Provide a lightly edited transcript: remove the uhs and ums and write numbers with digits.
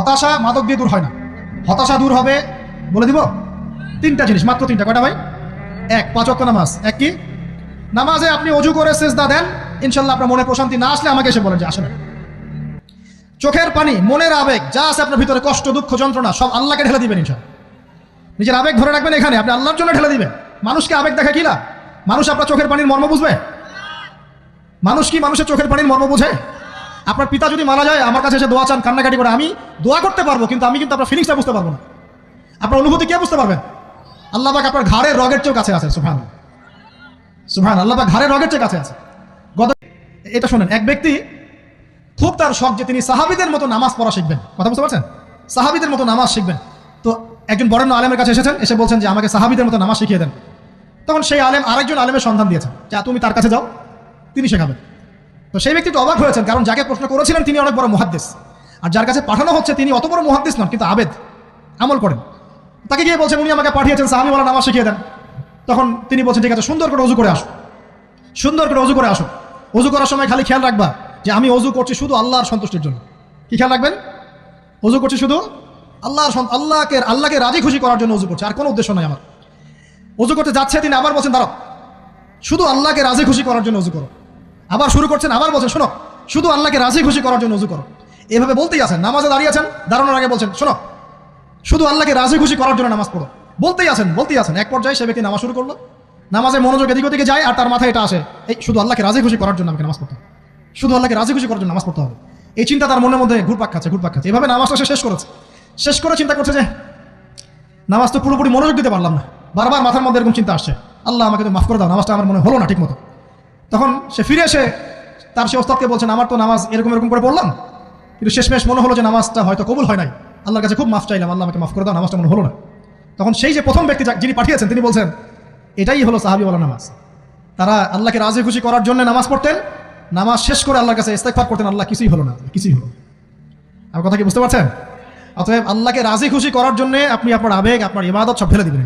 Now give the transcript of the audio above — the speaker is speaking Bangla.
হতাশা মাদক দিয়ে দূর হয় না। হতাশা দূর হবে, বলে দিব, তিনটা জিনিস, মাত্র তিনটা। কয়টা ভাই? এক, 5 ওয়াক্ত নামাজ। এক কি? নামাজে আপনি অজু করে সিজদা দেন, ইনশাল্লাহ আপনার মনে প্রশান্তি না আসলে আমাকে এসে বলেন যে আসলে। চোখের পানি, মনের আবেগ যা আছে আপনার ভিতরে, কষ্ট, দুঃখ, যন্ত্রণা, সব আল্লাহকে ঢেলে দিবেন ইনশাল্লাহ। নিজের আবেগ ধরে রাখবেন এখানে, আপনি আল্লাহর জন্য ঢেলে দিবেন। মানুষকে আবেগ দেখা কি না? মানুষ আপনার চোখের পানির মর্ম বুঝবে? মানুষ কি মানুষের চোখের পানির মর্ম বুঝে? আপনার পিতা যদি মারা যায়, আমার কাছে এসে দোয়া চান, কান্নাকাটি করে, আমি দোয়া করতে পারবো, কিন্তু আমি কিন্তু আপনার ফিলিংসটা বুঝতে পারবো না। আপনার অনুভূতি কে বুঝতে পারবেন? আল্লাহ পাক আপনার ঘাড়ের রগের চেয়েও কাছে আছে। সুবহানাল্লাহ, সুবহানাল্লাহ, আল্লাহ পাক ঘাড়ের রগের চেয়ে কাছে আছে। এটা শোনেন, এক ব্যক্তি খুব তার শখ যে তিনি সাহাবীদের মতো নামাজ পড়া শিখবেন। কথা বুঝতে পারছেন? সাহাবীদের মতো নামাজ শিখবেন। তো একজন বরেণ্য আলেমের কাছে এসেছেন, এসে বলছেন যে আমাকে সাহাবীদের মতো নামাজ শিখিয়ে দেন। তখন সেই আলেম আরেকজন আলেমের সন্ধান দিয়েছেন, যা তুমি তার কাছে যাও, তিনি শেখাবেন। তো সেই ব্যক্তি তো অবাক হয়েছেন, কারণ যাকে প্রশ্ন করেছিলেন তিনি অনেক বড় মুহাদ্দিস, আর যার কাছে পাঠানো হচ্ছে তিনি অত বড় মুহাদ্দিস নন, কিন্তু আবেদ, আমল করেন। তাকে গিয়ে বলছেন উনি আমাকে পাঠিয়েছেন সাহাবীওয়ালা নামাজ শিখিয়ে দেন। তখন তিনি বলছেন ঠিক আছে, সুন্দর করে অজু করে আসো, সুন্দর করে অজু করে আসো। অজু করার সময় খালি খেয়াল রাখবা যে আমি অজু করছি শুধু আল্লাহর সন্তুষ্টির জন্য। কি খেয়াল রাখবেন? অজু করছি শুধু আল্লাহকে রাজি খুশি করার জন্য অজু করছে, আর কোনো উদ্দেশ্য নয় আমার। অজু করতে যাচ্ছে, তিনি আবার বলছেন দাঁড়াও, শুধু আল্লাহকে রাজি খুশি করার জন্য অজু করো। আবার শুরু করছেন, আবার বলছেন শোনো, শুধু আল্লাহকে রাজি খুশি করার জন্য অজু করো। এভাবে বলতেই আছেন, নামাজে দাঁড়িয়েছেন, দাঁড়ানোর আগে বলছেন শোনো, শুধু আল্লাহকে রাজি খুশি করার জন্য নামাজ পড়ো। বলতেই আছেন। এক পর্যায়ে সে ব্যক্তি নামাজ শুরু করলো, নামাজে মনোযোগ এদিক ওদিকে যায়, আর তার মাথায় এটা আসে, এই শুধু আল্লাহকে রাজি খুশি করার জন্য আমাকে নামাজ পড়তে হবে, শুধু আল্লাহকে রাজি খুশি করার জন্য নামাজ পড়তে হবে। এই চিন্তা তার মনের মধ্যে ঘুরপাক খাচ্ছে। এভাবে নামাজটা সে শেষ করে চিন্তা করছে যে নামাজ তো পুরোপুরি মনোযোগ দিতে পারলাম না, বারবার মাথার মধ্যে এরকম চিন্তা আসছে, আল্লাহ আমাকে তো মাফ করে দাও, নামাজটা আমার মনে হলো না ঠিক মতো। তখন সে ফিরে এসে তার সে ওস্তাদকে বলছেন আমার তো নামাজ এরকম করে পড়লাম, কিন্তু শেষমেশ মনে হলো যে নামাজটা হয়তো কবুল হয় নাই, আল্লাহর কাছে খুব মাফ চাইলাম, আল্লাহ আমাকে মাফ করে দাও, নামাজটা মনে হলো না। তখন সেই যে প্রথম ব্যক্তি যিনি পাঠিয়েছেন তিনি বলছেন এটাই হলো সাহাবীওয়ালা নামাজ। তারা আল্লাহকে রাজি খুশি করার জন্য নামাজ পড়তেন, নামাজ শেষ করে আল্লাহর কাছে ইস্তেগফার করতেন, আল্লাহ কিছুই হলো না, কিছুই হলো। আমার কথা কি বুঝতে পারছেন? অতএব আল্লাহকে রাজি খুশি করার জন্য আপনি আপনার আবেগ, আপনার ইবাদত সব ফেলে দিবেন।